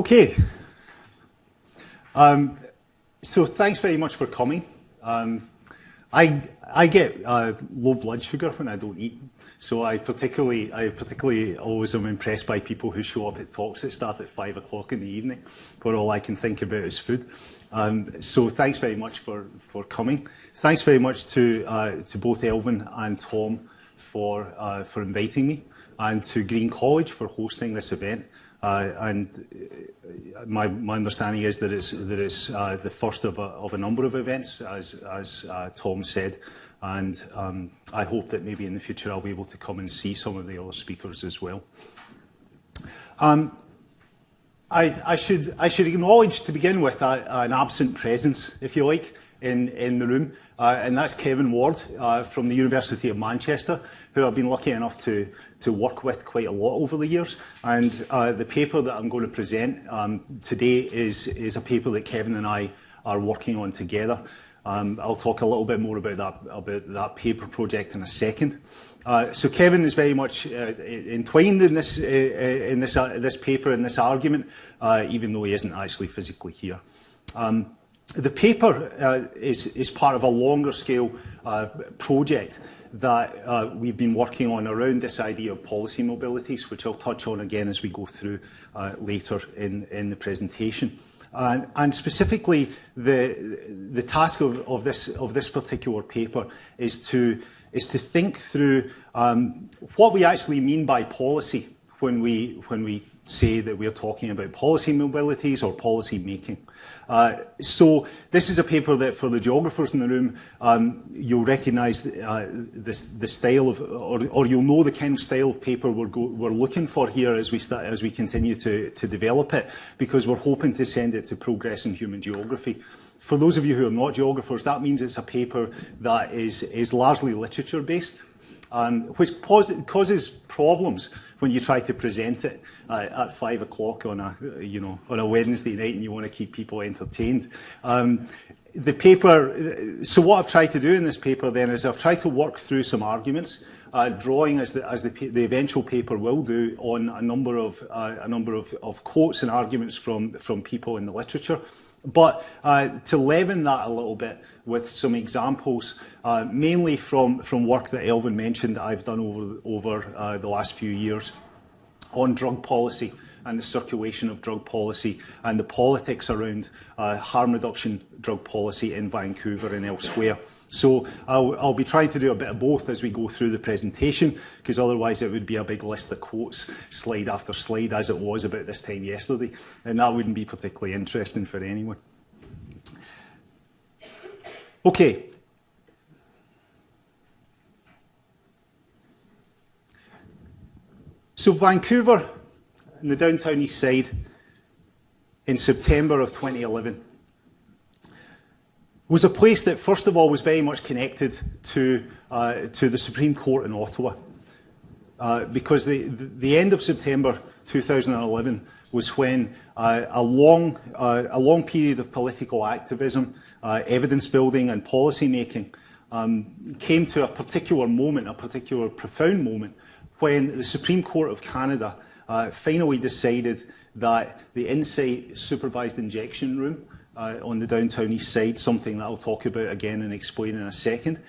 Okay. So thanks very much for coming. I get low blood sugar when I don't eat, so I particularly always am impressed by people who show up at talks that start at 5 o'clock in the evening, where all I can think about is food. So thanks very much for coming. Thanks very much to both Elvin and Tom for inviting me, and to Green College for hosting this event. And my understanding is that it's the first of a number of events, as Tom said, and I hope that maybe in the future I'll be able to come and see some of the other speakers as well. I should acknowledge to begin with an absent presence, if you like, in the room, and that's Kevin Ward from the University of Manchester, who I've been lucky enough to work with quite a lot over the years. And the paper that I'm going to present today is a paper that Kevin and I are working on together. I'll talk a little bit more about that paper project in a second. So Kevin is very much entwined in this paper, in this argument, even though he isn't actually physically here. The paper is part of a longer scale project that we've been working on around this idea of policy mobilities, which I'll touch on again as we go through later in the presentation. And specifically, the task of this particular paper is to think through what we actually mean by policy when we say that we are talking about policy mobilities or policy making. So this is a paper that, for the geographers in the room, you'll recognise the style of, or you'll know the kind of style of paper we're looking for here as we continue to develop it, because we're hoping to send it to Progress in Human Geography. For those of you who are not geographers, that means it's a paper that is largely literature based, which causes problems when you try to present it at 5 o'clock on a Wednesday night and you want to keep people entertained. The paper. So what I've tried to do in this paper then is I've tried to work through some arguments, drawing as the eventual paper will do on a number of quotes and arguments from people in the literature. But to leaven that a little bit with some examples, mainly from work that Elvin mentioned that I've done over the last few years on drug policy and the circulation of drug policy and the politics around harm reduction drug policy in Vancouver and elsewhere. So I'll be trying to do a bit of both as we go through the presentation, because otherwise it would be a big list of quotes, slide after slide, as it was about this time yesterday, and that wouldn't be particularly interesting for anyone. Okay. So Vancouver, in the downtown east side, in September of 2011, was a place that, first of all, was very much connected to the Supreme Court in Ottawa, because the end of September 2011 was when a long period of political activism, evidence building, and policy making came to a particular moment, a particular profound moment, when the Supreme Court of Canada finally decided that the InSite supervised injection room on the downtown east side, something that I'll talk about again and explain in a second,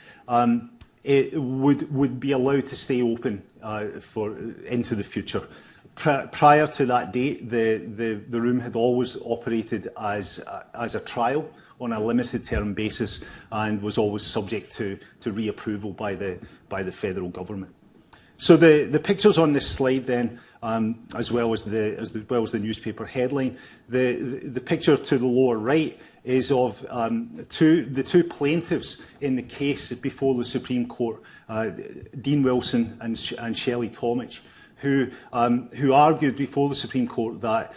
it would be allowed to stay open into the future. Prior to that date, the room had always operated as a trial on a limited term basis and was always subject to reapproval by the federal government. So the pictures on this slide then, as well as the newspaper headline, the picture to the lower right is of the two plaintiffs in the case before the Supreme Court, Dean Wilson and Shelley Tomich, who argued before the Supreme Court that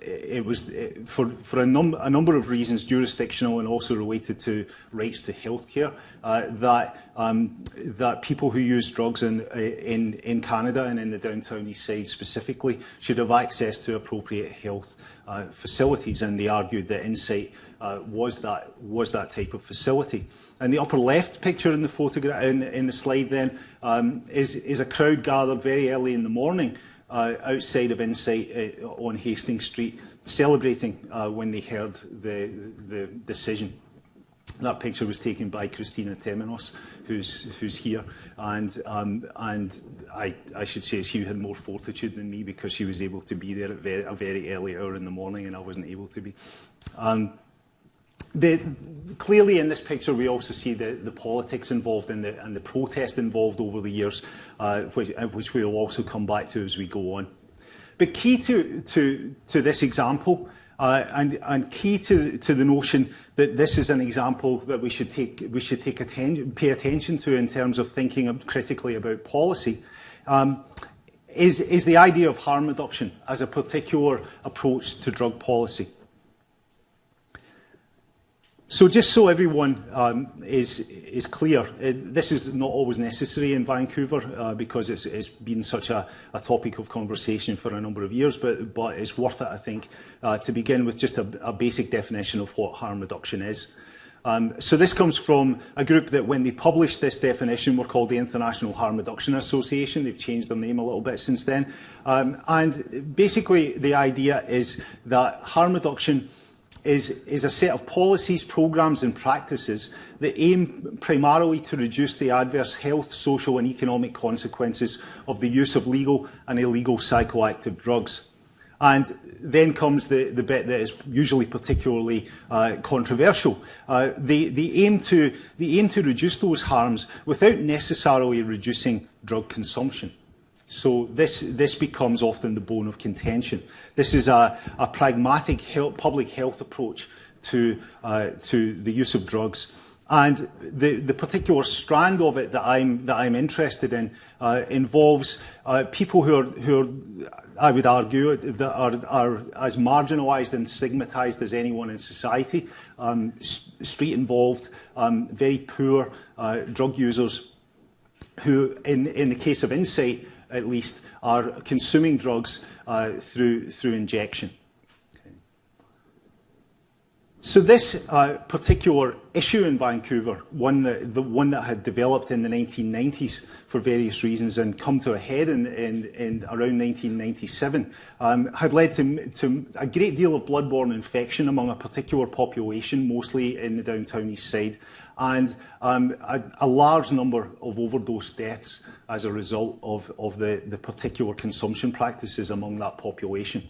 it was, for a number of reasons, jurisdictional and also related to rights to healthcare, that people who use drugs in Canada and in the downtown east side specifically should have access to appropriate health facilities, and they argued that InSite was that type of facility. And the upper left picture in the photograph in the slide then is a crowd gathered very early in the morning outside of InSite on Hastings Street celebrating when they heard the decision. That picture was taken by Christina Temenos, who's here, and I should say Hugh had more fortitude than me because she was able to be there at a very early hour in the morning, and I wasn't able to be. Clearly in this picture we also see the politics involved and the protest involved over the years, which we will also come back to as we go on. But key to this example, and key to the notion that this is an example that we should pay attention to in terms of thinking critically about policy, is the idea of harm reduction as a particular approach to drug policy. So just so everyone is clear, this is not always necessary in Vancouver because it's been such a topic of conversation for a number of years, but it's worth it, I think, to begin with just a basic definition of what harm reduction is. So this comes from a group that when they published this definition were called the International Harm Reduction Association. They've changed their name a little bit since then. And basically the idea is that harm reduction is a set of policies, programmes and practices that aim primarily to reduce the adverse health, social and economic consequences of the use of legal and illegal psychoactive drugs. And then comes the bit that is usually particularly controversial. They aim to reduce those harms without necessarily reducing drug consumption. So this becomes often the bone of contention. This is a pragmatic public health approach to the use of drugs. And the particular strand of it that I'm interested in involves people who are, I would argue, that are as marginalised and stigmatised as anyone in society. Street involved, very poor drug users who, in the case of InSite, at least, are consuming drugs through injection. Okay. So this particular issue in Vancouver, the one that had developed in the 1990s for various reasons and come to a head in around 1997, had led to a great deal of bloodborne infection among a particular population, mostly in the downtown east side, and a large number of overdose deaths as a result of the particular consumption practices among that population.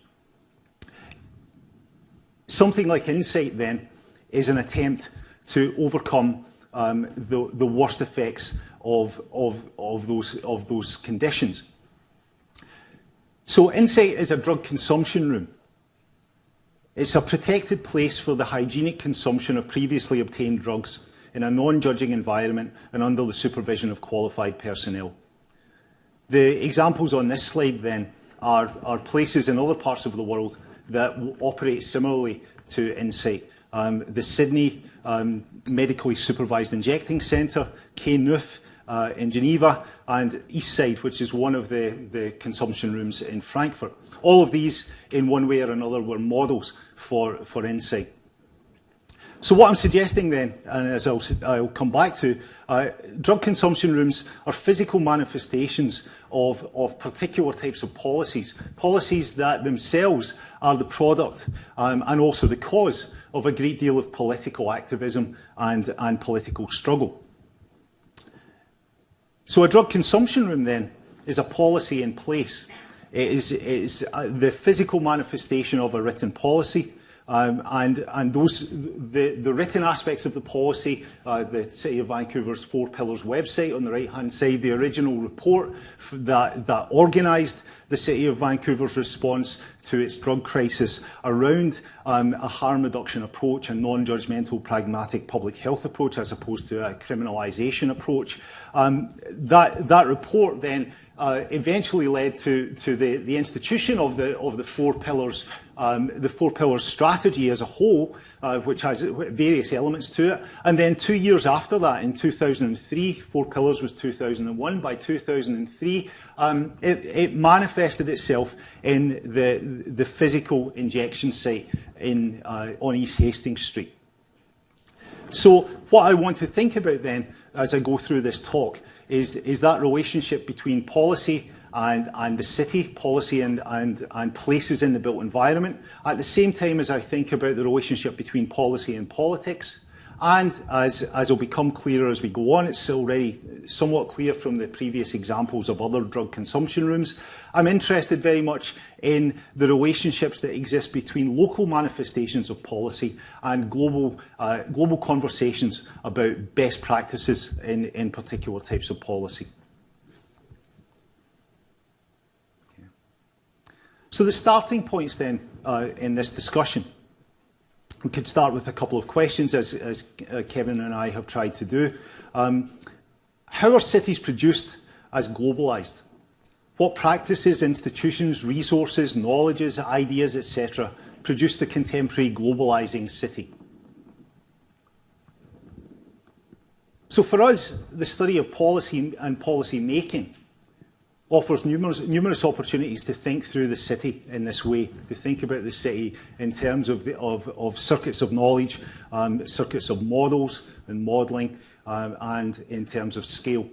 Something like InSite, then, is an attempt to overcome the worst effects of those conditions. So InSite is a drug consumption room. It's a protected place for the hygienic consumption of previously obtained drugs in a non-judging environment and under the supervision of qualified personnel. The examples on this slide, then, are places in other parts of the world that operate similarly to InSite. The Sydney Medically Supervised Injecting Centre, KNUF in Geneva, and InSite, which is one of the consumption rooms in Frankfurt. All of these, in one way or another, were models for InSite. So what I'm suggesting then, and as I'll come back to, drug consumption rooms are physical manifestations of particular types of policies that themselves are the product and also the cause of a great deal of political activism and political struggle. So a drug consumption room then is a policy in place. It is the physical manifestation of a written policy. And those, the written aspects of the policy, the City of Vancouver's 4 Pillars website on the right-hand side, the original report that organised the City of Vancouver's response to its drug crisis around a harm reduction approach, a non-judgmental, pragmatic public health approach as opposed to a criminalisation approach. That report then eventually led to the institution of the 4 Pillars. The 4 Pillars strategy as a whole, which has various elements to it. And then 2 years after that, in 2003, 4 Pillars was 2001, by 2003, it manifested itself in the physical injection site on East Hastings Street. So what I want to think about then, as I go through this talk, is that relationship between policy and the city, policy and places in the built environment, at the same time as I think about the relationship between policy and politics. And as will become clearer as we go on, it's already somewhat clear from the previous examples of other drug consumption rooms, I'm interested very much in the relationships that exist between local manifestations of policy and global conversations about best practices in particular types of policy. So the starting points then in this discussion. We could start with a couple of questions, as Kevin and I have tried to do. How are cities produced as globalised? What practices, institutions, resources, knowledges, ideas, etc. produce the contemporary globalising city? So for us, the study of policy and policy making offers numerous opportunities to think through the city in this way, to think about the city in terms of circuits of knowledge, circuits of models and modelling, and in terms of scale.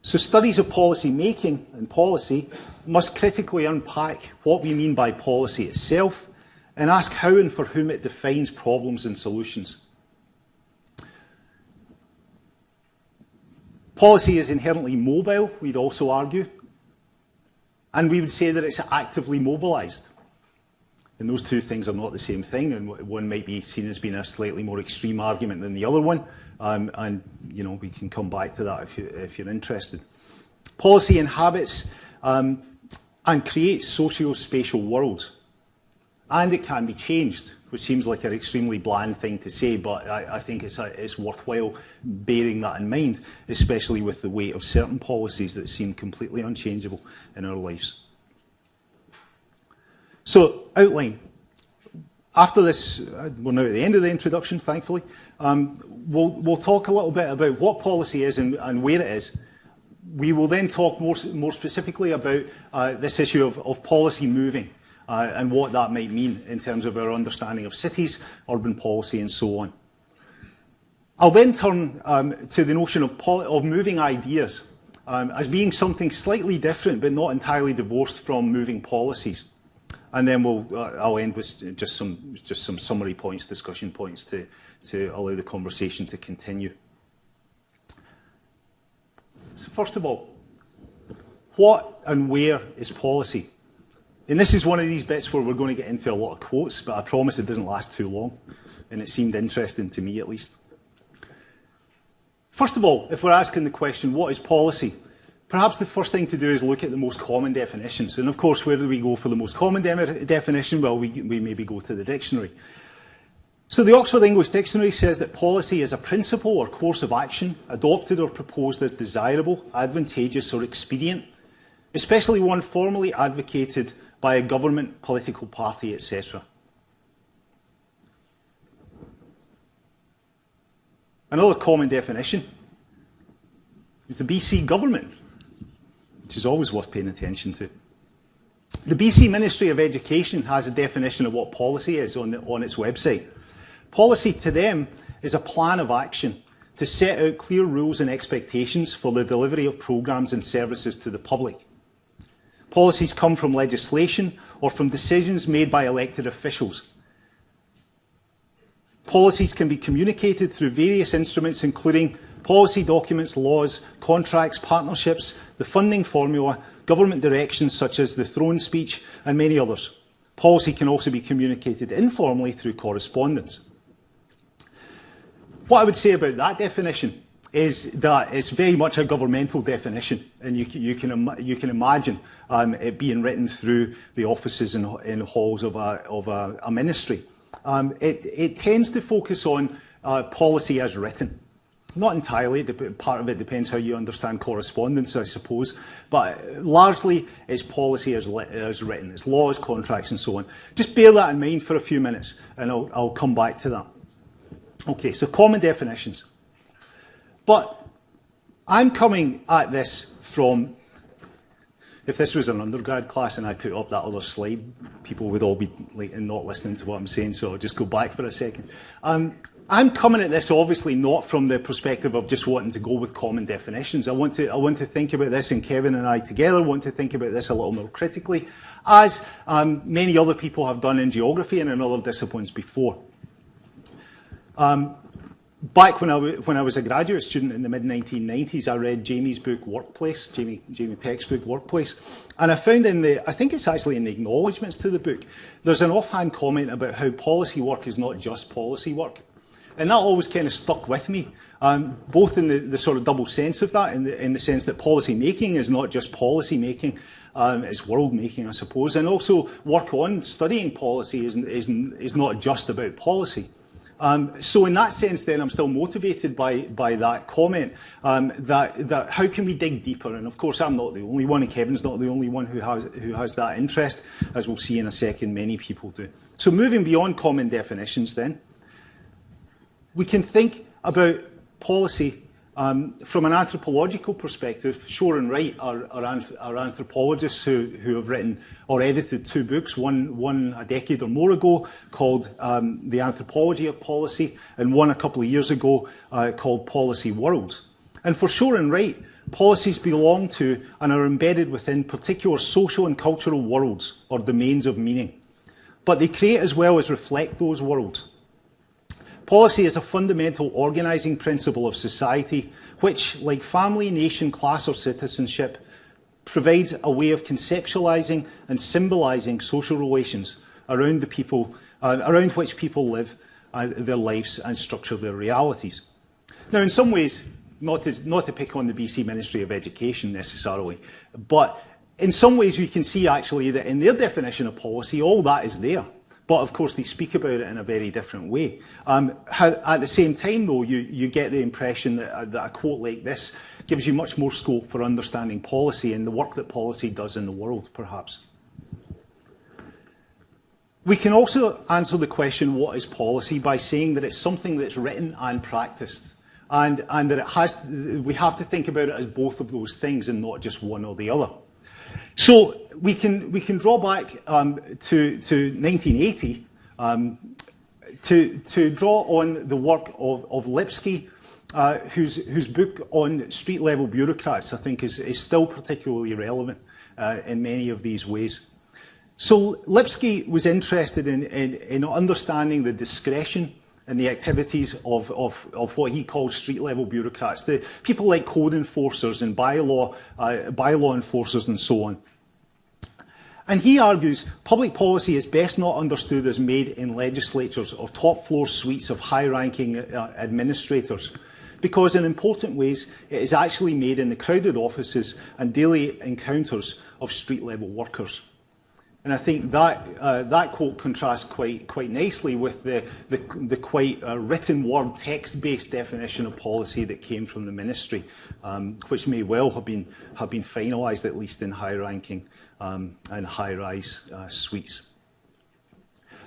So studies of policy making and policy must critically unpack what we mean by policy itself and ask how and for whom it defines problems and solutions. Policy is inherently mobile, we'd also argue, and we would say that it's actively mobilised. And those two things are not the same thing, and one might be seen as being a slightly more extreme argument than the other one, and you know, we can come back to that if you're interested. Policy inhabits and creates socio-spatial worlds, and it can be changed, which seems like an extremely bland thing to say, but I think it's worthwhile bearing that in mind, especially with the weight of certain policies that seem completely unchangeable in our lives. So, outline. After this, we're now at the end of the introduction, thankfully. We'll talk a little bit about what policy is and where it is. We will then talk more specifically about this issue of policy moving. And what that might mean in terms of our understanding of cities, urban policy, and so on. I'll then turn to the notion of moving ideas as being something slightly different, but not entirely divorced from moving policies. And then I'll end with just some summary points, discussion points to allow the conversation to continue. So first of all, what and where is policy? And this is one of these bits where we're going to get into a lot of quotes, but I promise it doesn't last too long, and it seemed interesting to me at least. First of all, if we're asking the question, what is policy? Perhaps the first thing to do is look at the most common definitions. And of course, where do we go for the most common definition? Well, we maybe go to the dictionary. So the Oxford English Dictionary says that policy is a principle or course of action adopted or proposed as desirable, advantageous or expedient, especially one formally advocated by a government, political party, etc. Another common definition is the BC government, which is always worth paying attention to. The BC Ministry of Education has a definition of what policy is on its website. Policy to them is a plan of action to set out clear rules and expectations for the delivery of programmes and services to the public. Policies come from legislation or from decisions made by elected officials. Policies can be communicated through various instruments, including policy documents, laws, contracts, partnerships, the funding formula, government directions such as the throne speech, and many others. Policy can also be communicated informally through correspondence. What I would say about that definition is that it's very much a governmental definition, and you can imagine it being written through the offices and halls of a ministry. It tends to focus on policy as written. Not entirely, part of it depends how you understand correspondence, I suppose, but largely it's policy as written. It's laws, contracts and so on. Just bear that in mind for a few minutes and I'll come back to that. Okay, so common definitions. But I'm coming at this from, if this was an undergrad class and I put up that other slide, people would all be like, not listening to what I'm saying, so I'll just go back for a second. I'm I'm coming at this obviously not from the perspective of just wanting to go with common definitions. I want to think about this, and Kevin and I together want to think about this a little more critically, as many other people have done in geography and in other disciplines before. Back when I was a graduate student in the mid-1990s, I read Jamie's book Workplace, Jamie Peck's book Workplace, and I found I think it's actually in the acknowledgements to the book, there's an offhand comment about how policy work is not just policy work. And that always kind of stuck with me, both in the sort of double sense of that, in the sense that policy making is not just policy making, it's world making, I suppose, and also work on studying policy is not just about policy. So in that sense, then, I'm still motivated by that comment, that how can we dig deeper? And of course, I'm not the only one, and Kevin's not the only one who has that interest, as we'll see in a second. Many people do. So moving beyond common definitions, then, we can think about policy from an anthropological perspective. Shore and Wright are anthropologists who have written or edited two books, one a decade or more ago called The Anthropology of Policy, and one a couple of years ago called Policy Worlds. And for Shore and Wright, policies belong to and are embedded within particular social and cultural worlds or domains of meaning. But they create as well as reflect those worlds. Policy is a fundamental organising principle of society which, like family, nation, class or citizenship, provides a way of conceptualising and symbolising social relations around the people, around which people live their lives and structure their realities. Now, in some ways, not to pick on the BC Ministry of Education necessarily, but in some ways we can see actually that in their definition of policy, all that is there. But of course, they speak about it in a very different way. At the same time, though, you get the impression that a quote like this gives you much more scope for understanding policy and the work that policy does in the world, perhaps. We can also answer the question, what is policy, by saying that it's something that's written and practiced, and that we have to think about it as both of those things and not just one or the other. So we can draw back to 1980 to draw on the work of Lipsky, whose book on street-level bureaucrats, I think, is still particularly relevant in many of these ways. So Lipsky was interested in understanding the discretion and the activities of what he called street-level bureaucrats, the people like code enforcers and bylaw enforcers and so on. And he argues public policy is best not understood as made in legislatures or top-floor suites of high-ranking administrators, because in important ways it is actually made in the crowded offices and daily encounters of street-level workers. And I think that quote contrasts quite nicely with the quite written word, text-based definition of policy that came from the ministry, which may well have been finalised, at least in high-ranking and high-rise suites.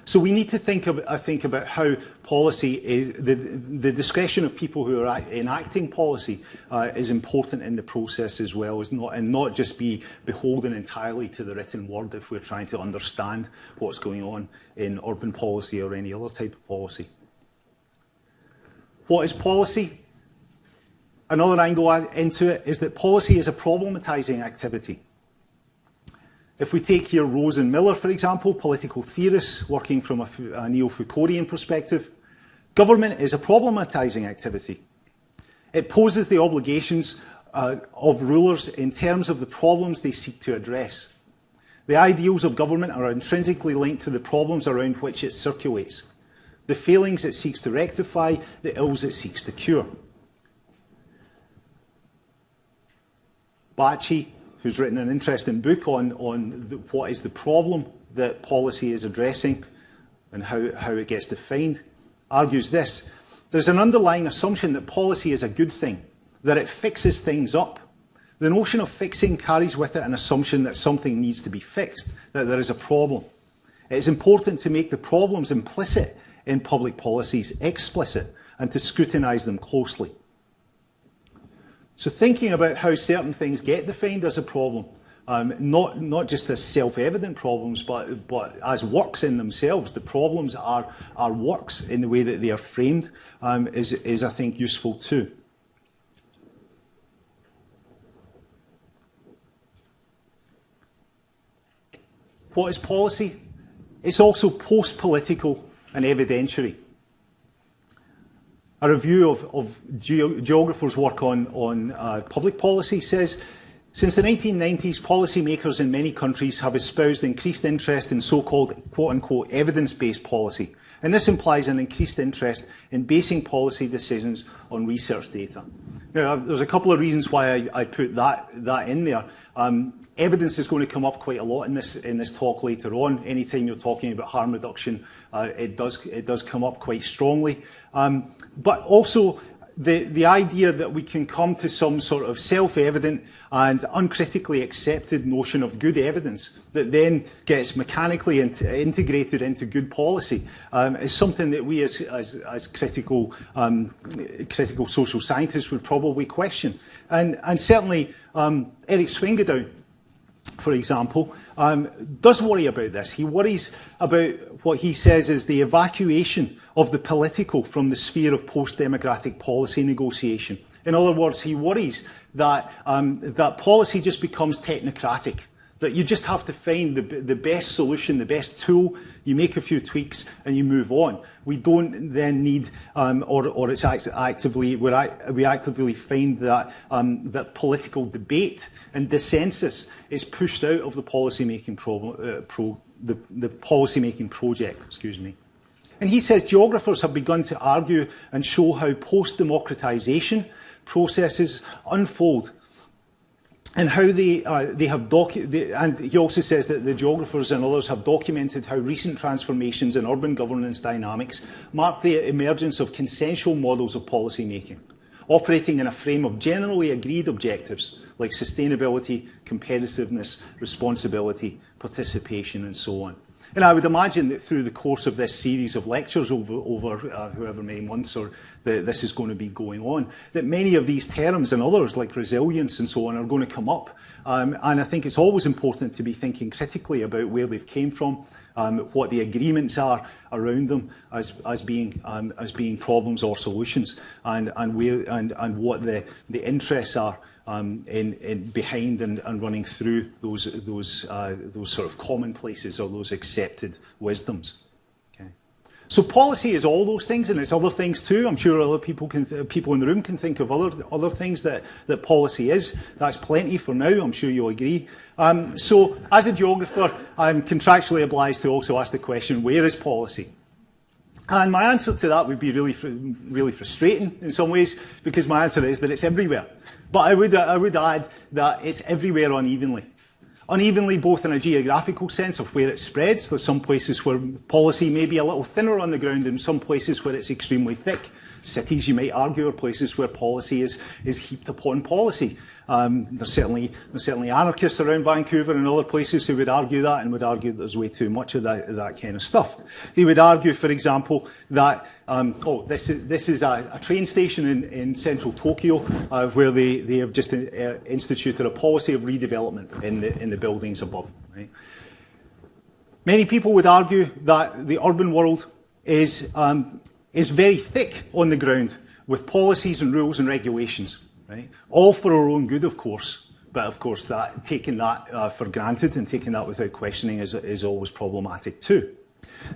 So we need to think about how policy is, the discretion of people who are enacting policy is important in the process as well, and not just be beholden entirely to the written word if we're trying to understand what's going on in urban policy or any other type of policy. What is policy? Another angle into it is that policy is a problematizing activity. If we take here Rose and Miller, for example, political theorists working from a neo-Foucauldian perspective, government is a problematizing activity. It poses the obligations of rulers in terms of the problems they seek to address. The ideals of government are intrinsically linked to the problems around which it circulates, the failings it seeks to rectify, the ills it seeks to cure. Bacci, who's written an interesting book on what is the problem that policy is addressing and how it gets defined, argues this: there's an underlying assumption that policy is a good thing, that it fixes things up. The notion of fixing carries with it an assumption that something needs to be fixed, that there is a problem. It is important to make the problems implicit in public policies explicit and to scrutinise them closely. So thinking about how certain things get defined as a problem not just as self-evident problems, but as works in themselves. The problems are works in the way that they are framed, is I think, useful too. What is policy? It's also post-political and evidentiary. A review of geographers' work on public policy says, since the 1990s, policymakers in many countries have espoused increased interest in so-called quote-unquote evidence-based policy. And this implies an increased interest in basing policy decisions on research data. Now, there's a couple of reasons why I put that in there. Evidence is going to come up quite a lot in this talk later on. Anytime you're talking about harm reduction, it does come up quite strongly. But also the idea that we can come to some sort of self-evident and uncritically accepted notion of good evidence that then gets mechanically integrated into good policy is something that we as critical social scientists would probably question. And certainly Eric Swingadown, for example, does worry about this. He worries about what he says is the evacuation of the political from the sphere of post-democratic policy negotiation. In other words, he worries that, that policy just becomes technocratic, that you just have to find the best solution, the best tool, you make a few tweaks and you move on. We don't then need, or it's actively, we actively find that, that political debate and dissensus is pushed out of the policymaking the policymaking project, excuse me. And he says geographers have begun to argue and show how post-democratization processes unfold and how they have and he also says that the geographers and others have documented how recent transformations in urban governance dynamics mark the emergence of consensual models of policy making, operating in a frame of generally agreed objectives like sustainability, competitiveness, responsibility, participation, and so on. And I would imagine that through the course of this series of lectures over however many months this is going to be going on, that many of these terms and others like resilience and so on are going to come up. And I think it's always important to be thinking critically about where they've came from, what the agreements are around them as being problems or solutions, and what the interests are in behind and running through those sort of commonplaces or those accepted wisdoms. Okay. So policy is all those things, and it's other things too. I'm sure other people in the room can think of other things that policy is. That's plenty for now. I'm sure you'll agree. So as a geographer, I'm contractually obliged to also ask the question: where is policy? And my answer to that would be really frustrating in some ways, because my answer is that it's everywhere. But I would add that it's everywhere unevenly. Unevenly both in a geographical sense of where it spreads. There's some places where policy may be a little thinner on the ground, and some places where it's extremely thick. Cities, you might argue, are places where policy is heaped upon policy. There's certainly anarchists around Vancouver and other places who would argue that, and would argue that there's way too much of that kind of stuff. They would argue, for example, that this is a train station in central Tokyo where they have just instituted a policy of redevelopment in the buildings above. Right? Many people would argue that the urban world is very thick on the ground with policies and rules and regulations, right? All for our own good, of course, but of course taking that for granted and taking that without questioning is always problematic too.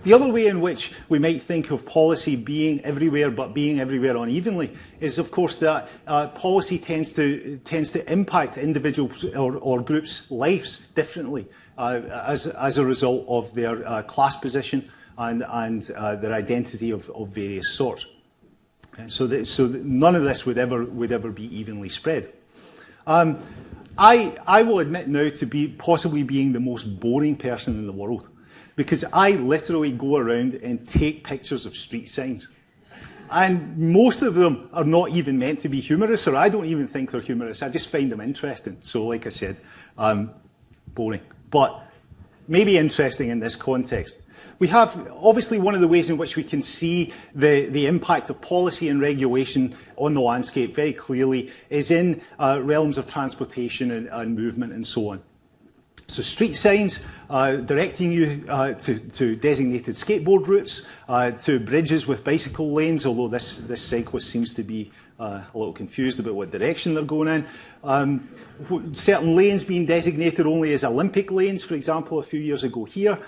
The other way in which we might think of policy being everywhere but being everywhere unevenly is, of course, that policy tends to impact individuals or groups' lives differently as a result of their class position and their identity of various sorts. So none of this would ever be evenly spread. I will admit now to possibly being the most boring person in the world, because I literally go around and take pictures of street signs. And most of them are not even meant to be humorous, or I don't even think they're humorous. I just find them interesting. So like I said, boring. But maybe interesting in this context. We have, obviously, one of the ways in which we can see the impact of policy and regulation on the landscape very clearly is in realms of transportation and movement and so on. So street signs directing you to designated skateboard routes, to bridges with bicycle lanes, although this cyclist seems to be a little confused about what direction they're going in. Certain lanes being designated only as Olympic lanes, for example, a few years ago here.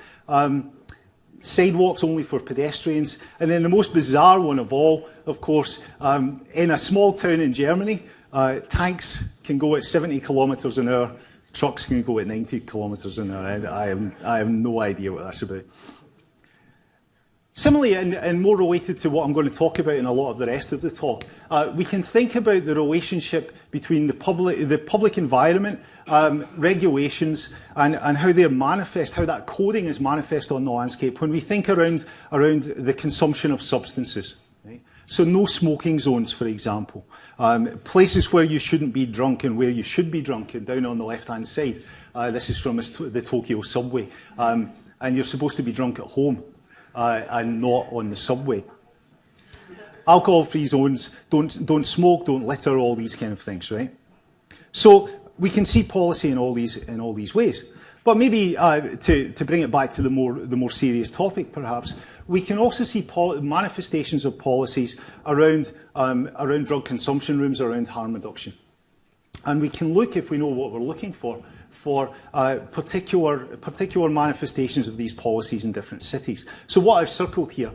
Sidewalks only for pedestrians. And then the most bizarre one of all, of course, in a small town in Germany, tanks can go at 70 kilometres an hour, trucks can go at 90 kilometres an hour. I have no idea what that's about. Similarly, and more related to what I'm going to talk about in a lot of the rest of the talk, we can think about the relationship between the public environment, regulations, and how they're manifest, how that coding is manifest on the landscape when we think around the consumption of substances. Right? So no smoking zones, for example. Places where you shouldn't be drunk and where you should be drunk, and down on the left-hand side. This is from the Tokyo subway. And you're supposed to be drunk at home. And not on the subway. Alcohol-free zones, don't smoke, don't litter, all these kind of things, right? So we can see policy in all these ways. But maybe to bring it back to the more serious topic, perhaps, we can also see manifestations of policies around drug consumption rooms, around harm reduction, and we can look, if we know what we're looking for particular manifestations of these policies in different cities. So what I've circled here,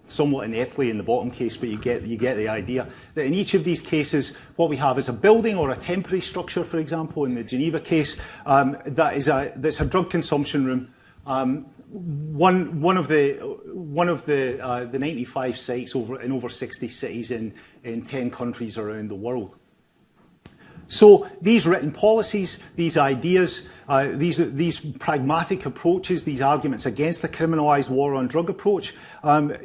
somewhat ineptly in the bottom case, but you get the idea, that in each of these cases, what we have is a building or a temporary structure, for example, in the Geneva case, that's a drug consumption room. One of the 95 sites in over 60 cities in 10 countries around the world. So these written policies, these ideas, these pragmatic approaches, these arguments against the criminalised war on drug approach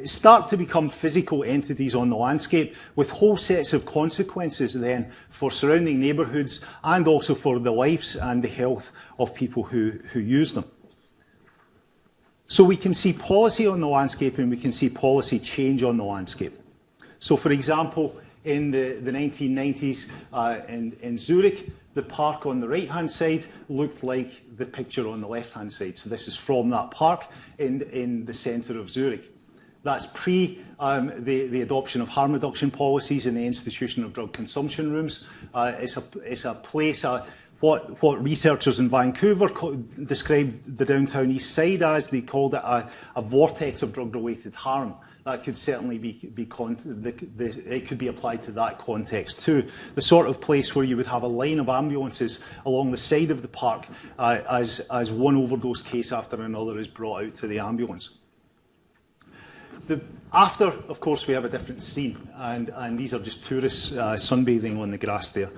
start to become physical entities on the landscape with whole sets of consequences then for surrounding neighbourhoods and also for the lives and the health of people who use them. So we can see policy on the landscape and we can see policy change on the landscape. So for example, in the 1990s in Zurich, the park on the right-hand side looked like the picture on the left-hand side. So this is from that park in the centre of Zurich. That's pre the adoption of harm reduction policies and the institution of drug consumption rooms. It's a place, what researchers in Vancouver described the downtown east side as. They called it a vortex of drug-related harm. That could certainly it could be applied to that context too. The sort of place where you would have a line of ambulances along the side of the park as one overdose case after another is brought out to the ambulance. After, of course, we have a different scene, and these are just tourists sunbathing on the grass there,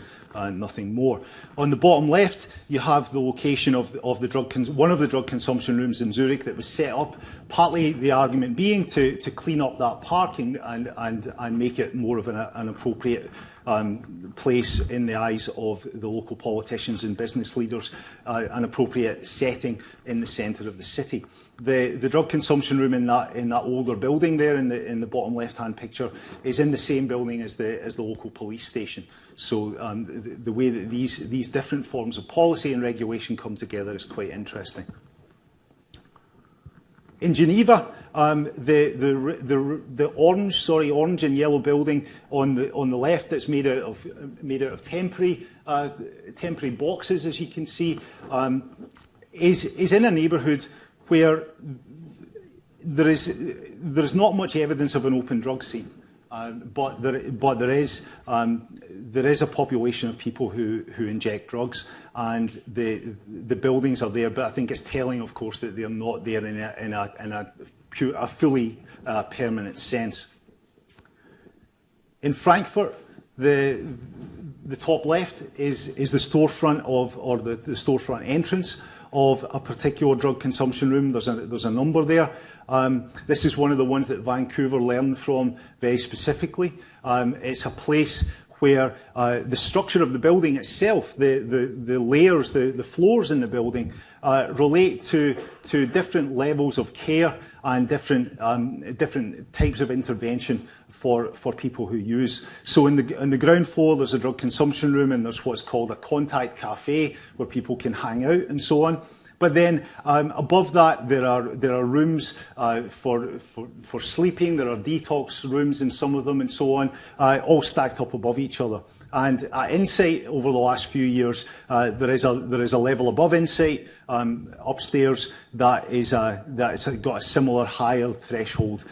nothing more. On the bottom left, you have the location of one of the drug consumption rooms in Zurich that was set up, partly the argument being to clean up that park and make it more of an appropriate place in the eyes of the local politicians and business leaders, an appropriate setting in the centre of the city. The drug consumption room in that older building there in the bottom left-hand picture is in the same building as the local police station. So the way that these different forms of policy and regulation come together is quite interesting. In Geneva, the orange and yellow building on the left that's made out of temporary boxes, as you can see, is in a neighbourhood where there's not much evidence of an open drug scene, but there is a population of people who inject drugs, and the buildings are there. But I think it's telling, of course, that they're not there in a fully permanent sense. In Frankfurt, the top left is the storefront or the storefront entrance of a particular drug consumption room. There's a number there. This is one of the ones that Vancouver learned from very specifically. It's a place where the structure of the building itself, the layers, the floors in the building, relate to different levels of care and different types of intervention for people who use. So in the ground floor, there's a drug consumption room, and there's what's called a contact cafe where people can hang out and so on. But then above that, there are rooms for sleeping. There are detox rooms in some of them, and so on, all stacked up above each other. And at InSite, over the last few years, there is a level above InSite upstairs that's got a similar higher threshold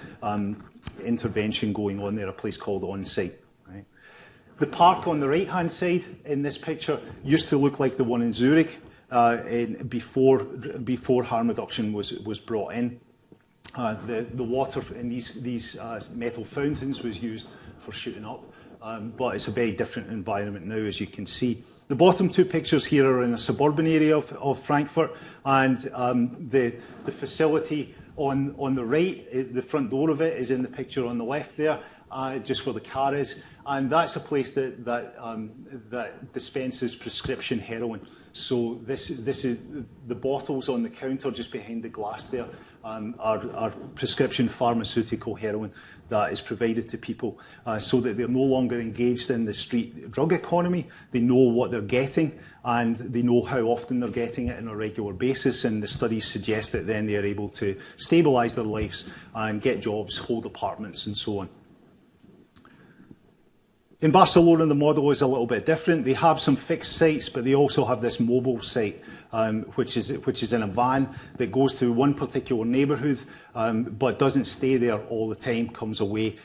intervention going on there, a place called OnSite. Right? The park on the right-hand side in this picture used to look like the one in Zurich. Before harm reduction was brought in. The water in these metal fountains was used for shooting up, but it's a very different environment now, as you can see. The bottom two pictures here are in a suburban area of Frankfurt, and the facility on the right, the front door of it, is in the picture on the left there, just where the car is, and that's a place that dispenses prescription heroin. So this is the bottles on the counter just behind the glass there are prescription pharmaceutical heroin that is provided to people so that they're no longer engaged in the street drug economy. They know what they're getting, and they know how often they're getting it on a regular basis, and the studies suggest that then they're able to stabilise their lives and get jobs, hold apartments and so on. In Barcelona, the model is a little bit different. They have some fixed sites, but they also have this mobile site, which is in a van that goes to one particular neighbourhood, but doesn't stay there all the time, comes away.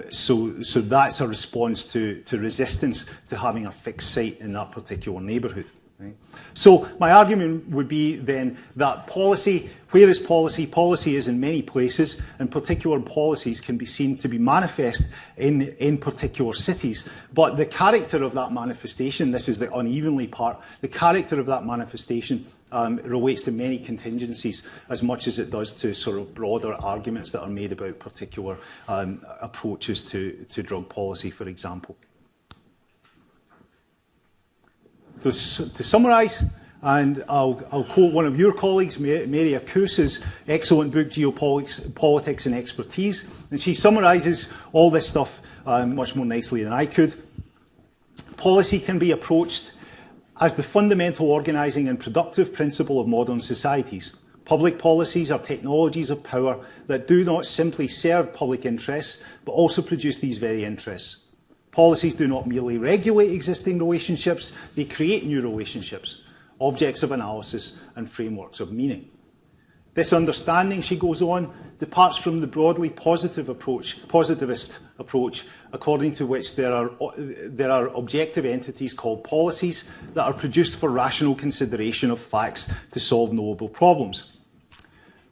So that's a response to resistance to having a fixed site in that particular neighbourhood. Right? So my argument would be then that policy, where is policy? Policy is in many places, and particular policies can be seen to be manifest in particular cities. But the character of that manifestation, this is the unevenly part, the character of that manifestation relates to many contingencies as much as it does to sort of broader arguments that are made about particular approaches to drug policy, for example. To summarise, and I'll quote one of your colleagues, Mary Akuse's excellent book, Geopolitics and Expertise, and she summarises all this stuff much more nicely than I could. Policy can be approached as the fundamental organising and productive principle of modern societies. Public policies are technologies of power that do not simply serve public interests, but also produce these very interests. Policies do not merely regulate existing relationships, they create new relationships, objects of analysis and frameworks of meaning. This understanding, she goes on, departs from the broadly positivist approach, according to which there are objective entities called policies that are produced for rational consideration of facts to solve knowable problems.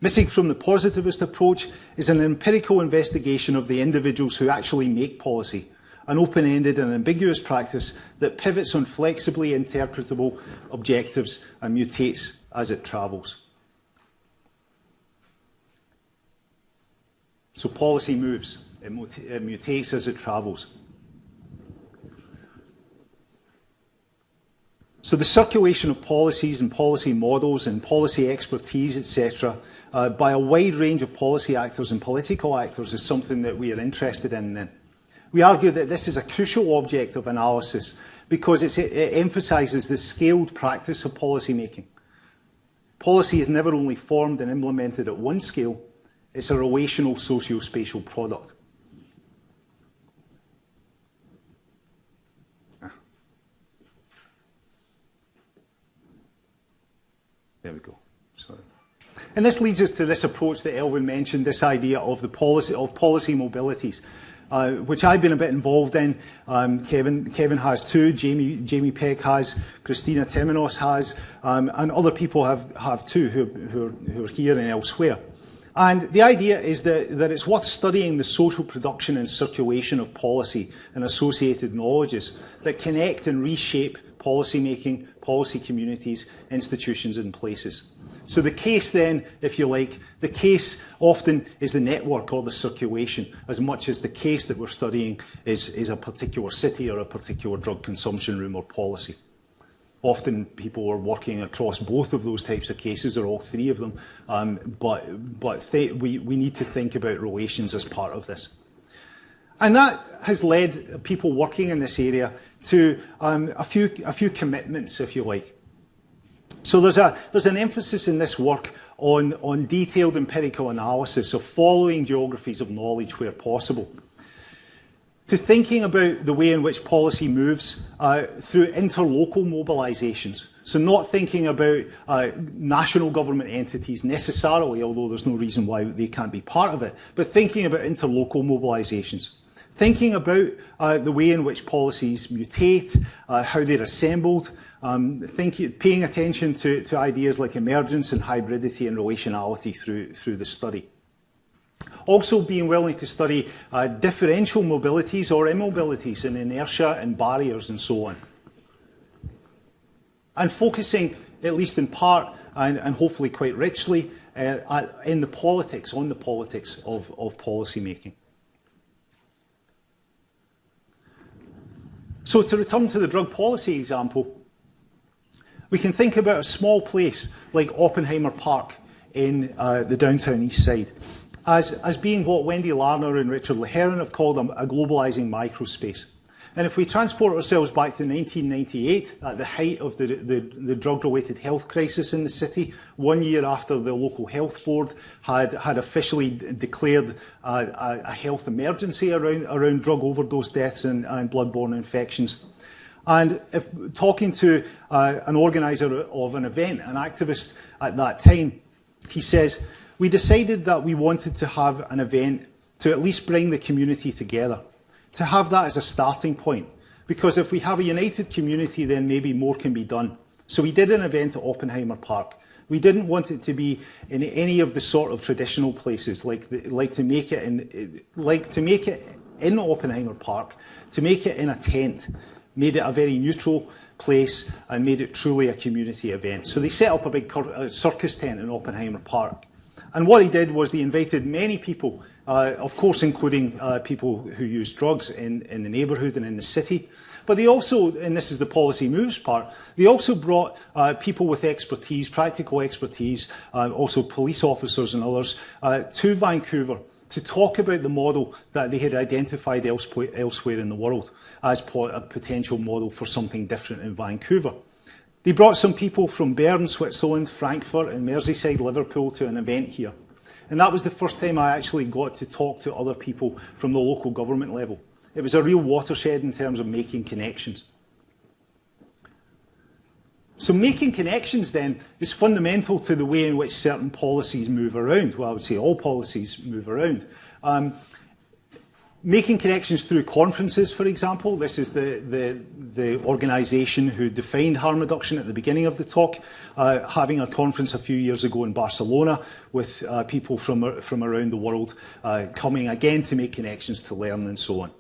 Missing from the positivist approach is an empirical investigation of the individuals who actually make policy, an open-ended and ambiguous practice that pivots on flexibly interpretable objectives and mutates as it travels. So policy moves, it mutates as it travels. So the circulation of policies and policy models and policy expertise, etc., by a wide range of policy actors and political actors is something that we are interested in then. We argue that this is a crucial object of analysis because it emphasises the scaled practice of policy making. Policy is never only formed and implemented at one scale, it's a relational socio-spatial product. There we go. Sorry. And this leads us to this approach that Elvin mentioned, this idea of the policy mobilities. Which I've been a bit involved in. Kevin has too, Jamie Peck has, Christina Temenos has, and other people have too who are here and elsewhere. And the idea is that it's worth studying the social production and circulation of policy and associated knowledges that connect and reshape policy making, policy communities, institutions and places. So the case then, if you like, the case often is the network or the circulation, as much as the case that we're studying is a particular city or a particular drug consumption room or policy. Often people are working across both of those types of cases or all three of them, but we need to think about relations as part of this. And that has led people working in this area to a few commitments, if you like. So there's an emphasis in this work on detailed empirical analysis of following geographies of knowledge where possible, to thinking about the way in which policy moves through interlocal mobilisations. So not thinking about national government entities necessarily, although there's no reason why they can't be part of it, but thinking about interlocal mobilisations. Thinking about the way in which policies mutate, how they're assembled, paying attention to ideas like emergence and hybridity and relationality through the study. Also being willing to study differential mobilities or immobilities and inertia and barriers and so on. And focusing, at least in part, and hopefully quite richly, on the politics of policy making. So to return to the drug policy example, we can think about a small place like Oppenheimer Park in the downtown east side as being what Wendy Larner and Richard Leheron have called a globalizing microspace. And if we transport ourselves back to 1998, at the height of the drug-related health crisis in the city, 1 year after the local health board had officially declared a health emergency around drug overdose deaths and bloodborne infections. And talking to an organiser of an event, an activist at that time, he says, we decided that we wanted to have an event to at least bring the community together, to have that as a starting point. Because if we have a united community, then maybe more can be done. So we did an event at Oppenheimer Park. We didn't want it to be in any of the sort of traditional places, like to make it in Oppenheimer Park, to make it in a tent, made it a very neutral place and made it truly a community event. So they set up a big circus tent in Oppenheimer Park. And what they did was they invited many people, of course including people who use drugs in the neighbourhood and in the city. But they also, and this is the policy moves part, they also brought people with expertise, practical expertise, also police officers and others, to Vancouver to talk about the model that they had identified elsewhere in the world as a potential model for something different in Vancouver. They brought some people from Bern, Switzerland, Frankfurt and Merseyside, Liverpool to an event here. And that was the first time I actually got to talk to other people from the local government level. It was a real watershed in terms of making connections. So making connections then is fundamental to the way in which certain policies move around. Well, I would say all policies move around. Making connections through conferences, for example. This is the organisation who defined harm reduction at the beginning of the talk, having a conference a few years ago in Barcelona with people from around the world coming again to make connections, to learn and so on.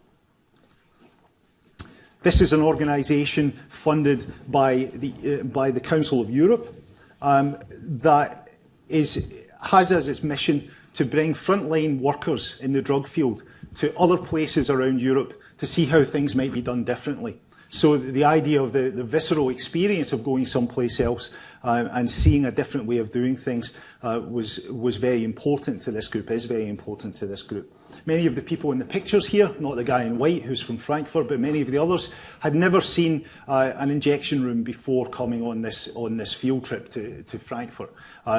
This is an organisation funded by the Council of Europe that has as its mission to bring frontline workers in the drug field to other places around Europe to see how things might be done differently. So the idea of the visceral experience of going someplace else and seeing a different way of doing things was very important to this group, is very important to this group. Many of the people in the pictures here, not the guy in white who's from Frankfurt, but many of the others had never seen an injection room before coming on this field trip to Frankfurt.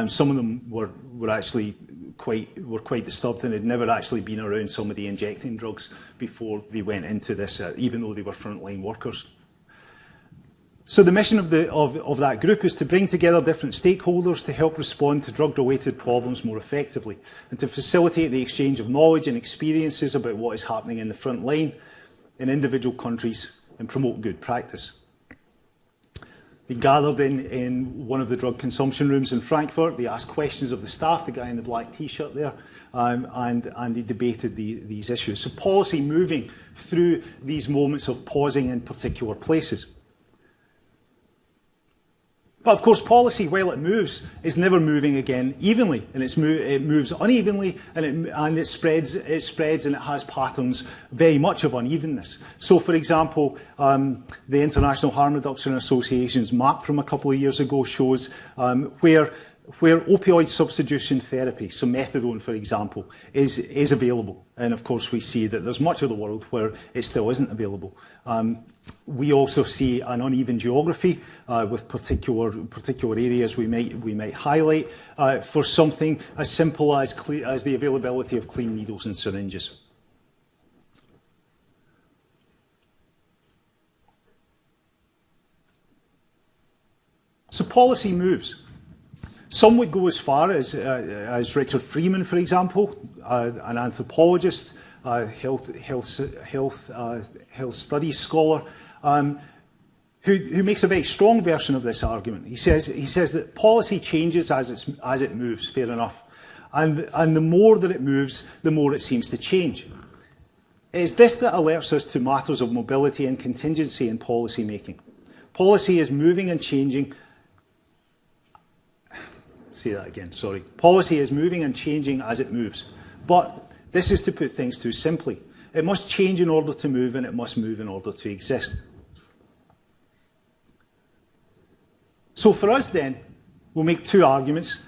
Some of them were actually quite disturbed and had never actually been around somebody injecting drugs before they went into this, even though they were frontline workers. So the mission of that group is to bring together different stakeholders to help respond to drug-related problems more effectively and to facilitate the exchange of knowledge and experiences about what is happening in the front line in individual countries and promote good practice. They gathered in one of the drug consumption rooms in Frankfurt. They asked questions of the staff, the guy in the black T-shirt there, and they debated these issues. So policy moving through these moments of pausing in particular places. But of course, policy, while it moves, is never moving again evenly, and it moves unevenly, and it spreads, and it has patterns very much of unevenness. So, for example, the International Harm Reduction Association's map from a couple of years ago shows where opioid substitution therapy, so methadone, for example, is available. And of course, we see that there's much of the world where it still isn't available. We also see an uneven geography with particular areas we might highlight for something as simple as the availability of clean needles and syringes. So policy moves. Some would go as far as Richard Freeman, for example, an anthropologist, health studies scholar, who makes a very strong version of this argument. He says that policy changes as it moves. Fair enough, and the more that it moves, the more it seems to change. It is this that alerts us to matters of mobility and contingency in policy making. Policy is moving and changing. Say that again, sorry. Policy is moving and changing as it moves. But this is to put things too simply. It must change in order to move, and it must move in order to exist. So for us then, we'll make two arguments.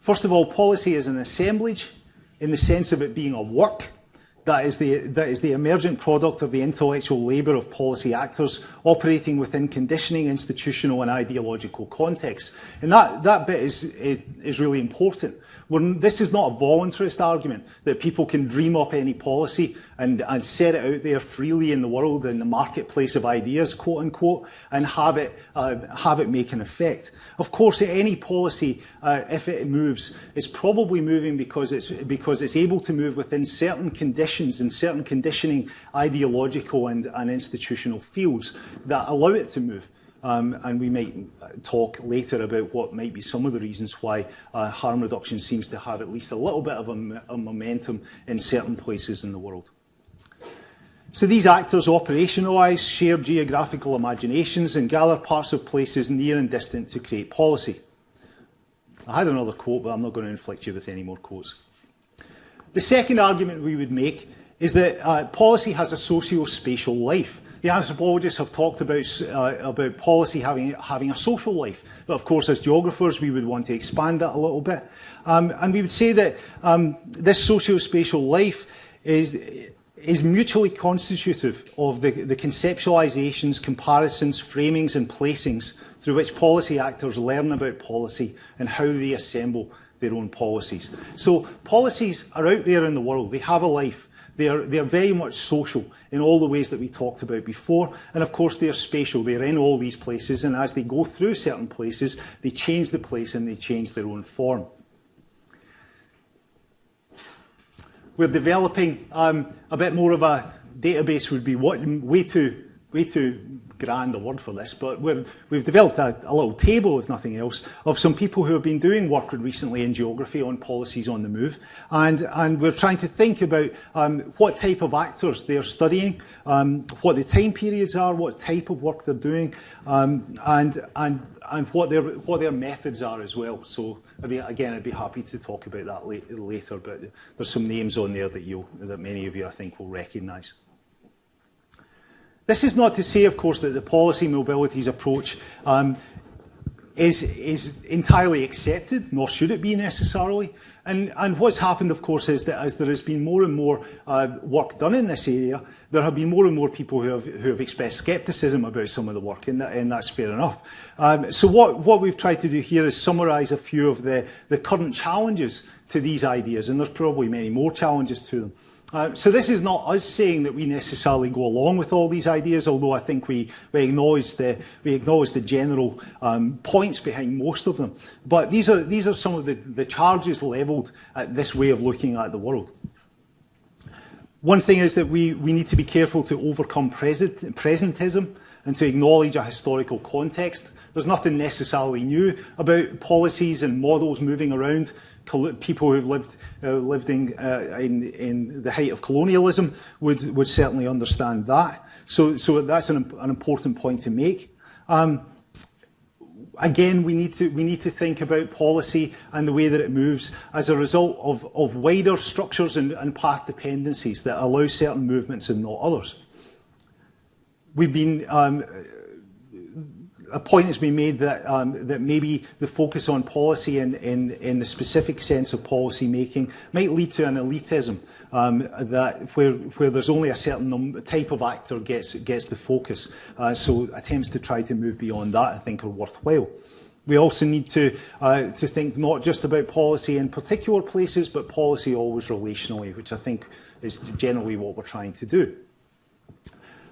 First of all, policy is an assemblage in the sense of it being a work. That is the emergent product of the intellectual labour of policy actors operating within conditioning, institutional and ideological contexts. And that bit is really important. This is not a voluntarist argument that people can dream up any policy and set it out there freely in the world, in the marketplace of ideas, quote unquote, and have it make an effect. Of course, any policy, if it moves, is probably moving because it's able to move within certain conditions and certain conditioning ideological and institutional fields that allow it to move. And we might talk later about what might be some of the reasons why harm reduction seems to have at least a little bit of a momentum in certain places in the world. So these actors operationalise shared geographical imaginations and gather parts of places near and distant to create policy. I had another quote, but I'm not going to inflict you with any more quotes. The second argument we would make is that policy has a socio-spatial life. The anthropologists have talked about policy having a social life, but of course as geographers we would want to expand that a little bit. And we would say that this socio-spatial life is mutually constitutive of the conceptualizations, comparisons, framings and placings through which policy actors learn about policy and how they assemble their own policies. So policies are out there in the world, they have a life. They are very much social in all the ways that we talked about before. And of course, they are spatial. They are in all these places. And as they go through certain places, they change the place and they change their own form. We're developing a bit more of a database would be way too grand a word for this, but we've developed a little table, if nothing else, of some people who have been doing work recently in geography on policies on the move, and we're trying to think about what type of actors they're studying, what the time periods are, what type of work they're doing, and what their methods are as well. So again, I'd be happy to talk about that later, but there's some names on there that many of you I think will recognise. This is not to say, of course, that the policy mobilities approach is entirely accepted, nor should it be necessarily. And what's happened, of course, is that as there has been more and more work done in this area, there have been more and more people who have expressed scepticism about some of the work, and that's fair enough. So what we've tried to do here is summarise a few of the current challenges to these ideas, and there's probably many more challenges to them. So this is not us saying that we necessarily go along with all these ideas, although I think we acknowledge the general points behind most of them. But these are some of the charges levelled at this way of looking at the world. One thing is that we need to be careful to overcome presentism and to acknowledge a historical context. There's nothing necessarily new about policies and models moving around. People who've lived in the height of colonialism would certainly understand that. So that's an important point to make. Again, we need to think about policy and the way that it moves as a result of wider structures and path dependencies that allow certain movements and not others. We've been a point has been made that that maybe the focus on policy in the specific sense of policy making might lead to an elitism that where there's only a certain type of actor gets the focus. So attempts to try to move beyond that, I think, are worthwhile. We also need to think not just about policy in particular places, but policy always relationally, which I think is generally what we're trying to do.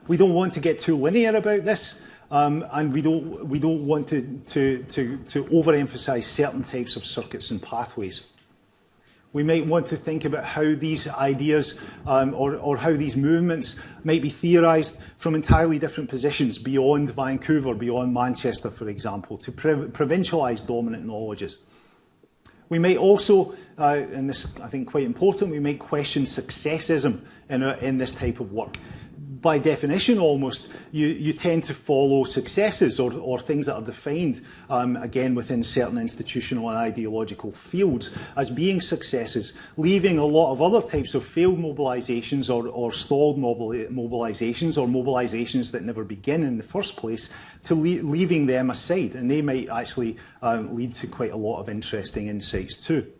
We don't want to get too linear about this. And we don't want to overemphasize certain types of circuits and pathways. We might want to think about how these ideas or how these movements might be theorized from entirely different positions beyond Vancouver, beyond Manchester, for example, to provincialize dominant knowledges. We may also, and this I think quite important, we might question successism in this type of work. By definition, almost, you tend to follow successes or things that are defined, again, within certain institutional and ideological fields as being successes, leaving a lot of other types of failed mobilizations or stalled mobilizations or mobilizations that never begin in the first place, to leaving them aside. And they might actually lead to quite a lot of interesting insights too.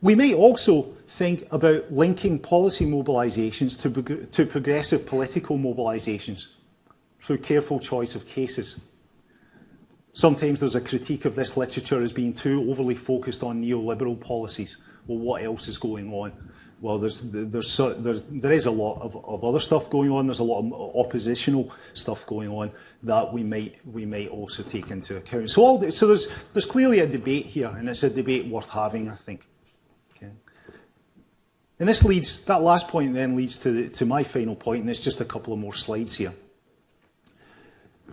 We may also think about linking policy mobilisations to progressive political mobilisations through careful choice of cases. Sometimes there's a critique of this literature as being too overly focused on neoliberal policies. Well, what else is going on? Well, there is a lot of other stuff going on. There's a lot of oppositional stuff going on that we might also take into account. So there's clearly a debate here, and it's a debate worth having, I think. And that last point then leads to my final point, and it's just a couple of more slides here.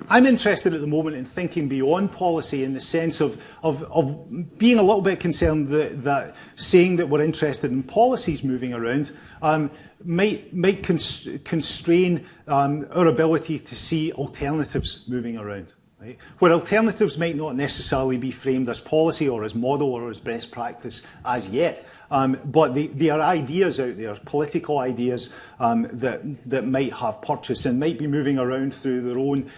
I'm interested at the moment in thinking beyond policy in the sense of being a little bit concerned that saying that we're interested in policies moving around might constrain our ability to see alternatives moving around. Right? Where alternatives might not necessarily be framed as policy or as model or as best practice as yet. But there are ideas out there, political ideas that might have purchase and might be moving around through their own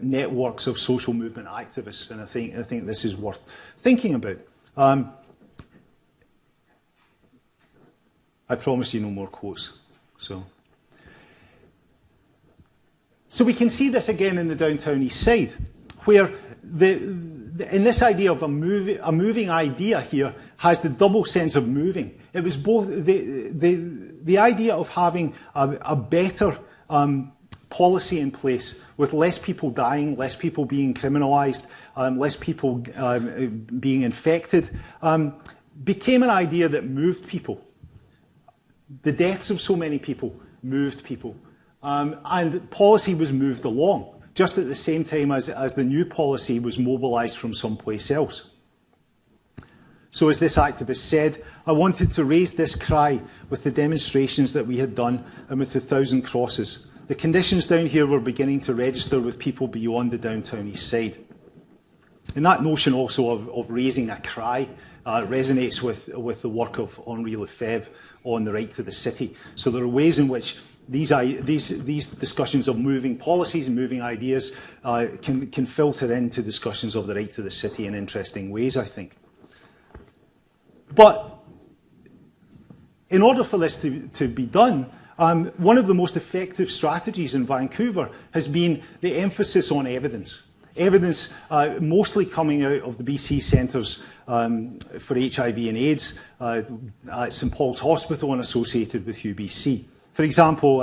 networks of social movement activists. And I think this is worth thinking about. I promise you no more quotes. So we can see this again in the downtown east side, where in this idea of a moving idea here has the double sense of moving. It was both the idea of having a better policy in place with less people dying, less people being criminalised, less people being infected, became an idea that moved people. The deaths of so many people moved people. And policy was moved along, just at the same time as the new policy was mobilised from someplace else. So as this activist said, I wanted to raise this cry with the demonstrations that we had done and with the 1,000 crosses. The conditions down here were beginning to register with people beyond the downtown east side. And that notion also of raising a cry resonates with the work of Henri Lefebvre on the right to the city. So there are ways in which these discussions of moving policies and moving ideas can filter into discussions of the right to the city in interesting ways, I think. But in order for this to be done, one of the most effective strategies in Vancouver has been the emphasis on evidence. Evidence mostly coming out of the BC Centres for HIV and AIDS at St Paul's Hospital and associated with UBC. For example,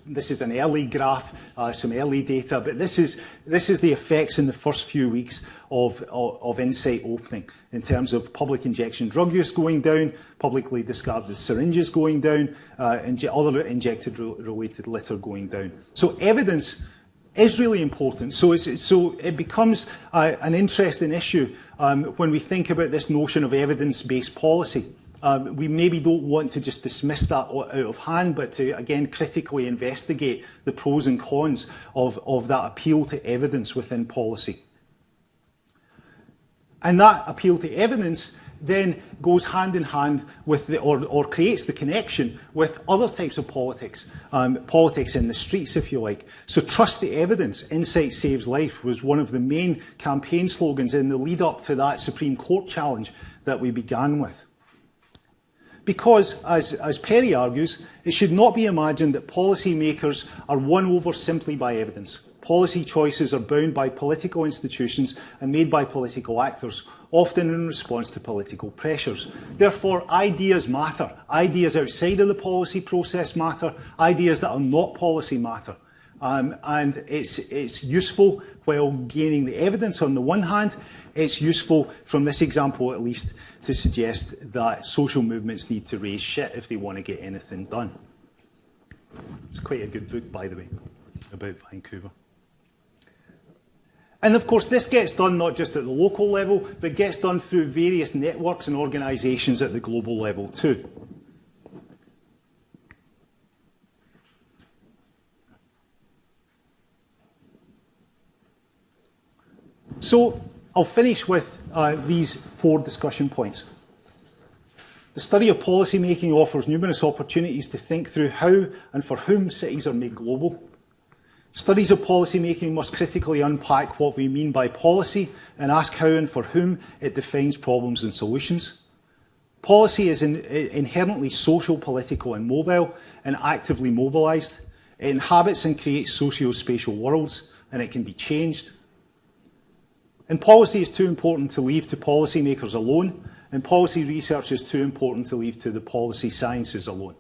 this is an early graph, some early data, but this is the effects in the first few weeks of InSite opening in terms of public injection drug use going down, publicly discarded syringes going down, and other injected related litter going down. So evidence is really important. So it becomes an interesting issue when we think about this notion of evidence-based policy. we maybe don't want to just dismiss that out of hand, but to, again, critically investigate the pros and cons of that appeal to evidence within policy. And that appeal to evidence then goes hand in hand with or creates the connection with other types of politics, politics in the streets, if you like. So trust the evidence, InSite saves life, was one of the main campaign slogans in the lead up to that Supreme Court challenge that we began with. Because, as Perry argues, it should not be imagined that policymakers are won over simply by evidence. Policy choices are bound by political institutions and made by political actors, often in response to political pressures. Therefore, ideas matter. Ideas outside of the policy process matter. Ideas that are not policy matter. And it's useful while gaining the evidence on the one hand. It's useful, from this example at least, to suggest that social movements need to raise shit if they want to get anything done. It's quite a good book, by the way, about Vancouver. And of course, this gets done not just at the local level, but gets done through various networks and organisations at the global level too. So I'll finish with these 4 discussion points. The study of policymaking offers numerous opportunities to think through how and for whom cities are made global. Studies of policymaking must critically unpack what we mean by policy and ask how and for whom it defines problems and solutions. Policy is inherently social, political and mobile and actively mobilised. It inhabits and creates socio-spatial worlds, and it can be changed. And policy is too important to leave to policymakers alone, and policy research is too important to leave to the policy sciences alone.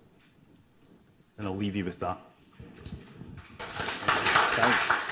And I'll leave you with that. Thanks.